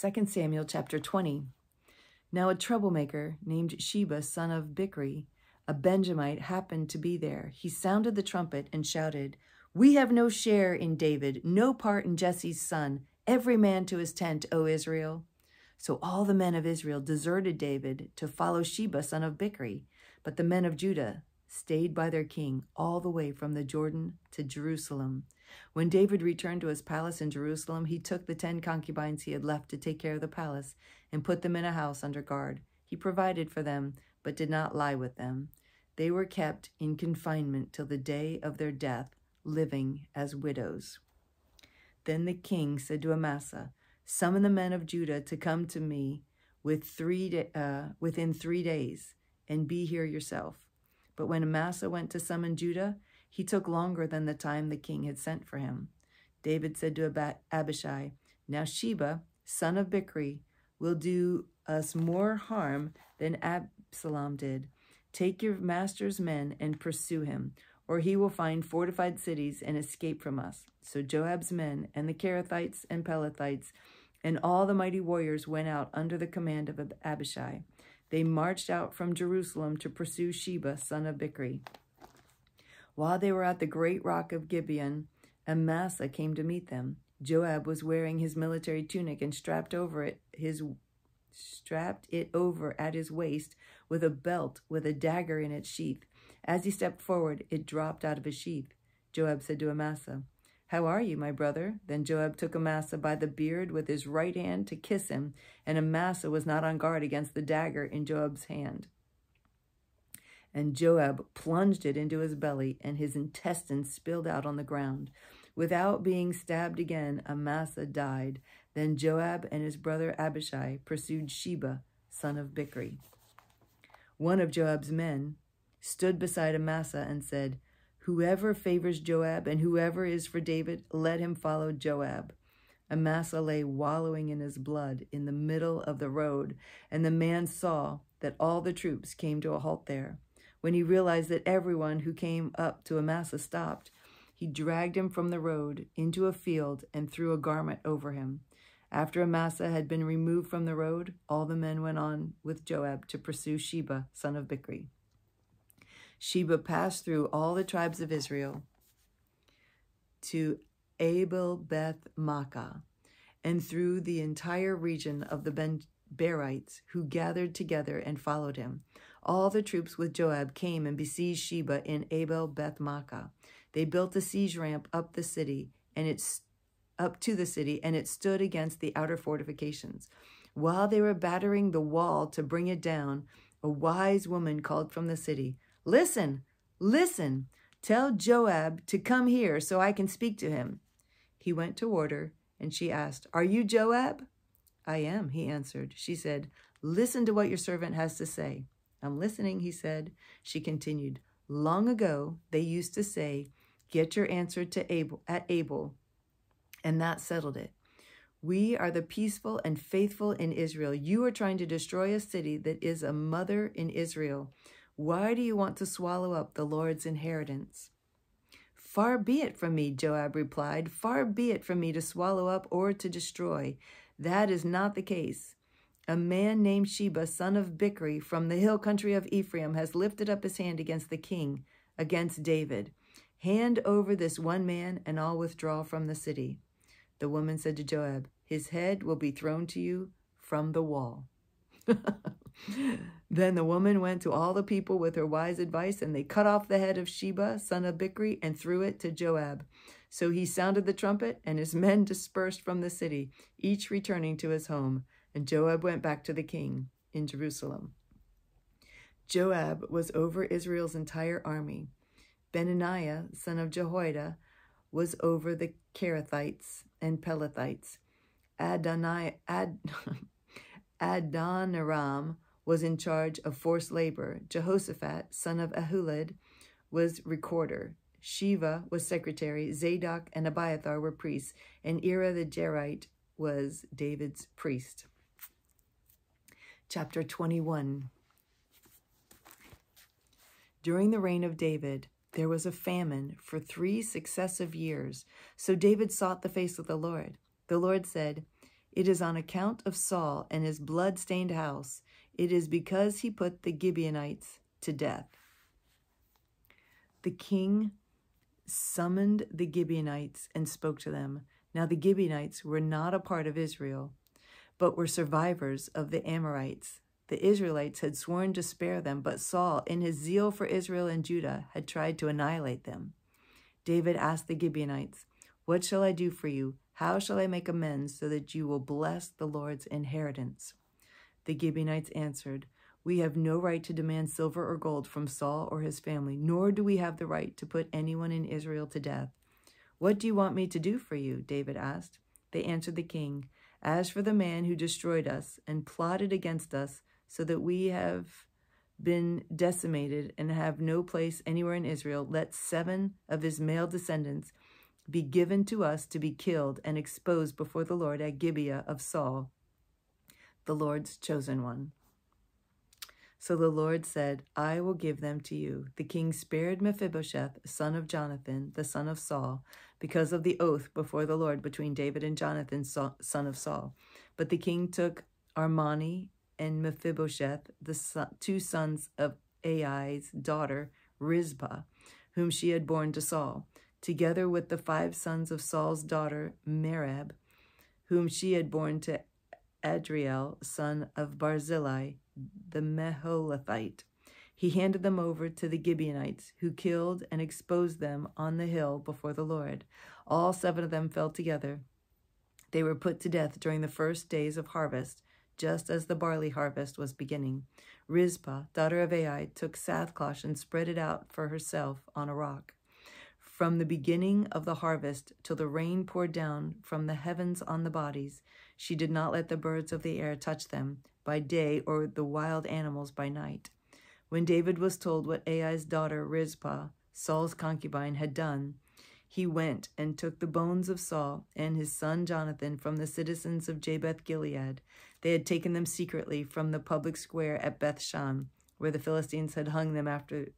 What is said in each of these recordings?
2 Samuel chapter 20. Now a troublemaker named Sheba, son of Bichri, a Benjamite, happened to be there. He sounded the trumpet and shouted, "We have no share in David, no part in Jesse's son. Every man to his tent, O Israel." So all the men of Israel deserted David to follow Sheba, son of Bichri. But the men of Judah stayed by their king all the way from the Jordan to Jerusalem. When David returned to his palace in Jerusalem, he took the 10 concubines he had left to take care of the palace and put them in a house under guard. He provided for them, but did not lie with them. They were kept in confinement till the day of their death, living as widows. Then the king said to Amasa, "Summon the men of Judah to come to me within 3 days, and be here yourself." But when Amasa went to summon Judah, he took longer than the time the king had sent for him. David said to Abishai, "Now Sheba, son of Bichri, will do us more harm than Absalom did. Take your master's men and pursue him, or he will find fortified cities and escape from us." So Joab's men and the Kerethites and Pelethites and all the mighty warriors went out under the command of Abishai. They marched out from Jerusalem to pursue Sheba, son of Bichri. While they were at the great rock of Gibeon, Amasa came to meet them. Joab was wearing his military tunic and strapped it over at his waist with a belt with a dagger in its sheath. As he stepped forward, it dropped out of his sheath. Joab said to Amasa, "How are you, my brother?" Then Joab took Amasa by the beard with his right hand to kiss him, and Amasa was not on guard against the dagger in Joab's hand. And Joab plunged it into his belly, and his intestines spilled out on the ground. Without being stabbed again, Amasa died. Then Joab and his brother Abishai pursued Sheba, son of Bichri. One of Joab's men stood beside Amasa and said, "Whoever favors Joab and whoever is for David, let him follow Joab." Amasa lay wallowing in his blood in the middle of the road, and the man saw that all the troops came to a halt there. When he realized that everyone who came up to Amasa stopped, he dragged him from the road into a field and threw a garment over him. After Amasa had been removed from the road, all the men went on with Joab to pursue Sheba, son of Bichri. Sheba passed through all the tribes of Israel to Abel Beth Maacah, and through the entire region of the Berites, who gathered together and followed him. All the troops with Joab came and besieged Sheba in Abel Beth Maacah. They built a siege ramp up to the city, and it stood against the outer fortifications. While they were battering the wall to bring it down, a wise woman called from the city, "Listen, listen, tell Joab to come here so I can speak to him." He went toward her, and she asked, "Are you Joab?" "I am," he answered. She said, "Listen to what your servant has to say." "I'm listening," he said. She continued, "Long ago they used to say, 'Get your answer at Abel,' and that settled it. We are the peaceful and faithful in Israel. You are trying to destroy a city that is a mother in Israel. Why do you want to swallow up the Lord's inheritance?" "Far be it from me," Joab replied. "Far be it from me to swallow up or to destroy. That is not the case. A man named Sheba, son of Bichri, from the hill country of Ephraim, has lifted up his hand against the king, against David. Hand over this one man, and I'll withdraw from the city." The woman said to Joab, "His head will be thrown to you from the wall." Then the woman went to all the people with her wise advice, and they cut off the head of Sheba, son of Bichri, and threw it to Joab. So he sounded the trumpet, and his men dispersed from the city, each returning to his home. And Joab went back to the king in Jerusalem. Joab was over Israel's entire army. Benaniah, son of Jehoiada, was over the Kerethites and Pelethites. Adoniram was in charge of forced labor. Jehoshaphat, son of Ahilud, was recorder. Sheva was secretary. Zadok and Abiathar were priests. And Ira the Jerite was David's priest. Chapter 21. During the reign of David, there was a famine for 3 successive years. So David sought the face of the Lord. The Lord said, It is on account of Saul and his blood-stained house. It is because he put the Gibeonites to death. The king summoned the Gibeonites and spoke to them. Now the Gibeonites were not a part of Israel, but were survivors of the Amorites. The Israelites had sworn to spare them, but Saul, in his zeal for Israel and Judah, had tried to annihilate them. David asked the Gibeonites, "What shall I do for you? How shall I make amends so that you will bless the Lord's inheritance?" The Gibeonites answered, "We have no right to demand silver or gold from Saul or his family, nor do we have the right to put anyone in Israel to death." "What do you want me to do for you?" David asked. They answered the king, "As for the man who destroyed us and plotted against us so that we have been decimated and have no place anywhere in Israel, let 7 of his male descendants be given to us to be killed and exposed before the Lord at Gibeah of Saul, the Lord's chosen one." So the Lord said, "I will give them to you." The king spared Mephibosheth, son of Jonathan, the son of Saul, because of the oath before the Lord between David and Jonathan, son of Saul. But the king took Armani and Mephibosheth, the 2 sons of Ai's daughter, Rizpah, whom she had borne to Saul, together with the 5 sons of Saul's daughter, Merab, whom she had borne to Adriel, son of Barzillai, the Meholathite. He handed them over to the Gibeonites, who killed and exposed them on the hill before the Lord. All 7 of them fell together. They were put to death during the first days of harvest, just as the barley harvest was beginning. Rizpah, daughter of Ai, took sackcloth and spread it out for herself on a rock. From the beginning of the harvest till the rain poured down from the heavens on the bodies, she did not let the birds of the air touch them by day or the wild animals by night. When David was told what Ai's daughter Rizpah, Saul's concubine, had done, he went and took the bones of Saul and his son Jonathan from the citizens of Jabesh-Gilead. They had taken them secretly from the public square at Beth-shan, where the Philistines had hung them after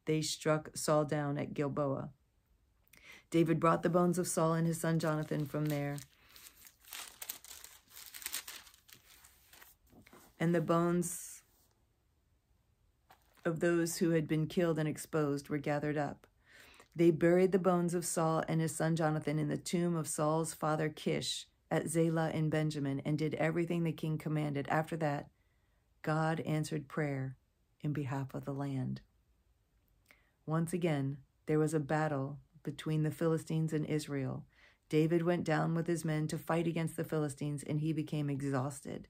they struck Saul down at Gilboa. David brought the bones of Saul and his son Jonathan from there, and the bones of those who had been killed and exposed were gathered up. They buried the bones of Saul and his son Jonathan in the tomb of Saul's father Kish at Zelah in Benjamin, and did everything the king commanded. After that, God answered prayer in behalf of the land. Once again, there was a battle between the Philistines and Israel. David went down with his men to fight against the Philistines, and he became exhausted.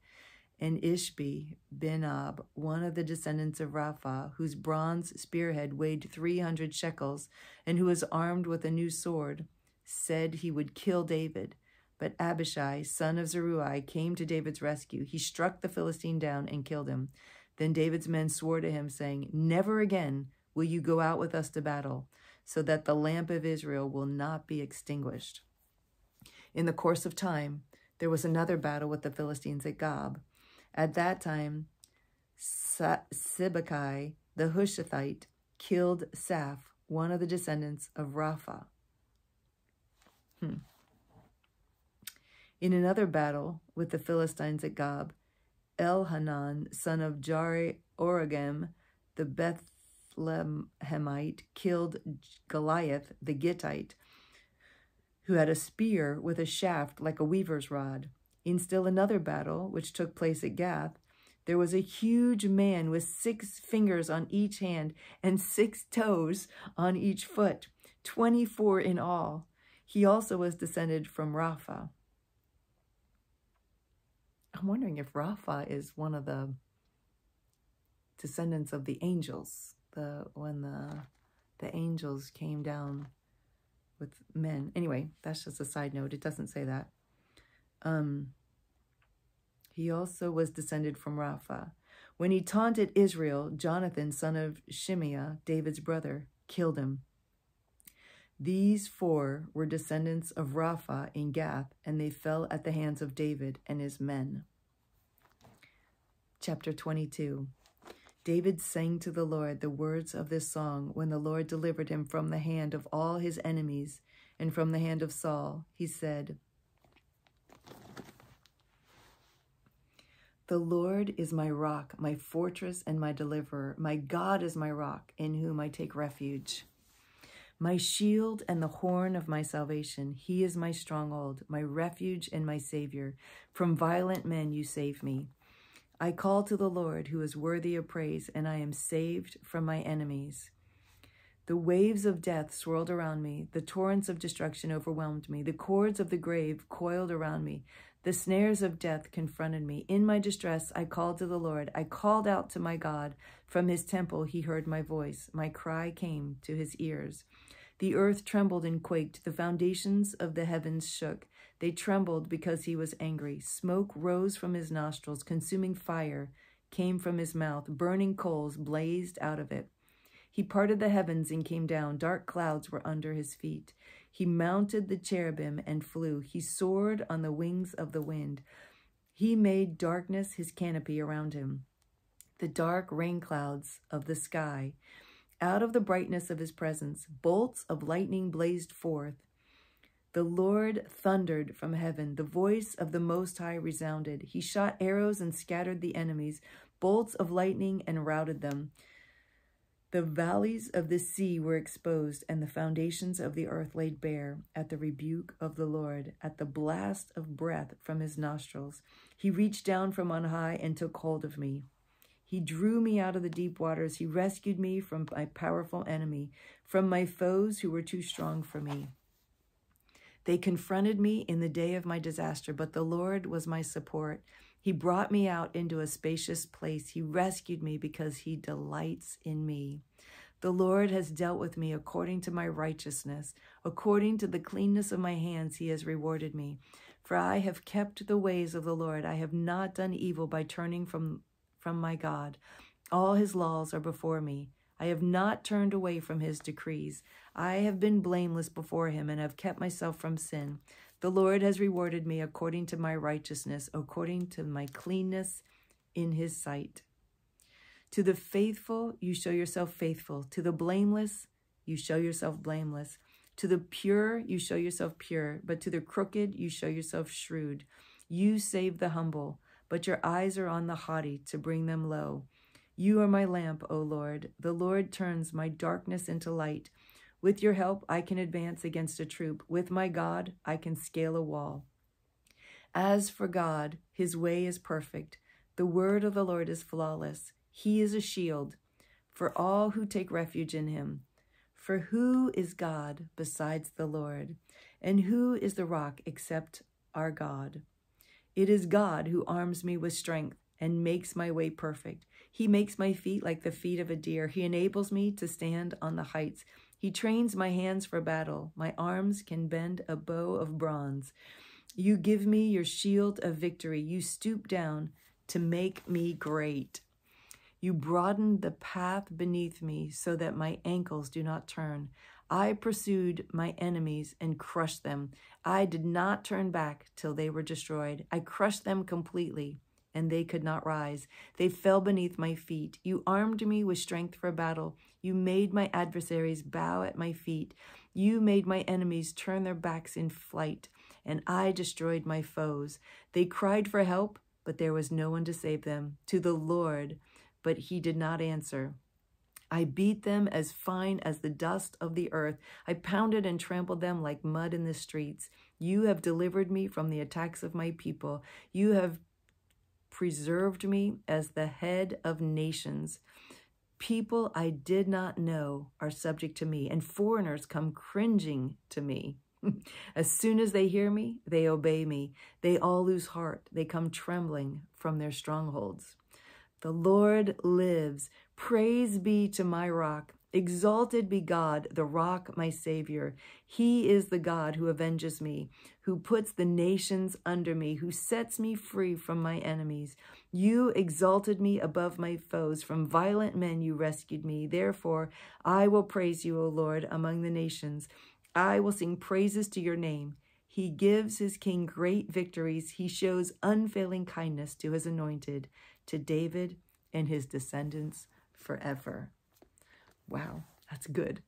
And Ishbi bin Ab, one of the descendants of Rapha, whose bronze spearhead weighed 300 shekels, and who was armed with a new sword, said he would kill David. But Abishai, son of Zeruiah, came to David's rescue. He struck the Philistine down and killed him. Then David's men swore to him, saying, "Never again will you go out with us to battle, so that the lamp of Israel will not be extinguished." In the course of time, there was another battle with the Philistines at Gob. At that time, Sibbecai, the Hushathite, killed Saph, one of the descendants of Rapha. In another battle with the Philistines at Gob, Elhanan, son of Jare-Oregim, the Bethlehemite, killed Goliath, the Gittite, who had a spear with a shaft like a weaver's rod. In still another battle, which took place at Gath, there was a huge man with 6 fingers on each hand and 6 toes on each foot, 24 in all. He also was descended from Rapha. I'm wondering if Rapha is one of the descendants of the angels, when the angels came down with men. Anyway, that's just a side note. It doesn't say that. He also was descended from Rapha. When he taunted Israel, Jonathan, son of Shimeah, David's brother, killed him. These 4 were descendants of Rapha in Gath, and they fell at the hands of David and his men. Chapter 22. David sang to the Lord the words of this song when the Lord delivered him from the hand of all his enemies and from the hand of Saul. He said, The Lord is my rock, my fortress, and my deliverer. My God is my rock, in whom I take refuge. My shield and the horn of my salvation. He is my stronghold, my refuge and my Savior. From violent men you save me. I call to the Lord, who is worthy of praise, and I am saved from my enemies. The waves of death swirled around me. The torrents of destruction overwhelmed me. The cords of the grave coiled around me. The snares of death confronted me. In my distress, I called to the Lord. I called out to my God. From his temple, he heard my voice. My cry came to his ears. The earth trembled and quaked. The foundations of the heavens shook. They trembled because he was angry. Smoke rose from his nostrils. Consuming fire came from his mouth. Burning coals blazed out of it. He parted the heavens and came down. Dark clouds were under his feet. He mounted the cherubim and flew. He soared on the wings of the wind. He made darkness his canopy around him, the dark rain clouds of the sky. Out of the brightness of his presence, bolts of lightning blazed forth. The Lord thundered from heaven. The voice of the Most High resounded. He shot arrows and scattered the enemies, bolts of lightning and routed them. The valleys of the sea were exposed, and the foundations of the earth laid bare at the rebuke of the Lord, at the blast of breath from his nostrils. He reached down from on high and took hold of me. He drew me out of the deep waters. He rescued me from my powerful enemy, from my foes who were too strong for me. They confronted me in the day of my disaster, but the Lord was my support. He brought me out into a spacious place. He rescued me because he delights in me. The Lord has dealt with me according to my righteousness. According to the cleanness of my hands, he has rewarded me. For I have kept the ways of the Lord. I have not done evil by turning from my God. All his laws are before me. I have not turned away from his decrees. I have been blameless before him and have kept myself from sin. The Lord has rewarded me according to my righteousness, according to my cleanness in his sight. To the faithful, you show yourself faithful. To the blameless, you show yourself blameless. To the pure, you show yourself pure. But to the crooked, you show yourself shrewd. You save the humble, but your eyes are on the haughty to bring them low. You are my lamp, O Lord. The Lord turns my darkness into light. With your help, I can advance against a troop. With my God, I can scale a wall. As for God, his way is perfect. The word of the Lord is flawless. He is a shield for all who take refuge in him. For who is God besides the Lord? And who is the rock except our God? It is God who arms me with strength and makes my way perfect. He makes my feet like the feet of a deer. He enables me to stand on the heights. He trains my hands for battle. My arms can bend a bow of bronze. You give me your shield of victory. You stoop down to make me great. You broaden the path beneath me so that my ankles do not turn. I pursued my enemies and crushed them. I did not turn back till they were destroyed. I crushed them completely, and they could not rise. They fell beneath my feet. You armed me with strength for battle. You made my adversaries bow at my feet. You made my enemies turn their backs in flight, and I destroyed my foes. They cried for help, but there was no one to save them. To the Lord, but he did not answer. I beat them as fine as the dust of the earth. I pounded and trampled them like mud in the streets. You have delivered me from the attacks of my people. You have preserved me as the head of nations. People I did not know are subject to me, and foreigners come cringing to me. As soon as they hear me, they obey me. They all lose heart. They come trembling from their strongholds. The Lord lives. Praise be to my rock. Exalted be God, the rock, my Savior. He is the God who avenges me, who puts the nations under me, who sets me free from my enemies. You exalted me above my foes. From violent men you rescued me. Therefore, I will praise you, O Lord, among the nations. I will sing praises to your name. He gives his king great victories. He shows unfailing kindness to his anointed, to David and his descendants forever. Wow, that's good.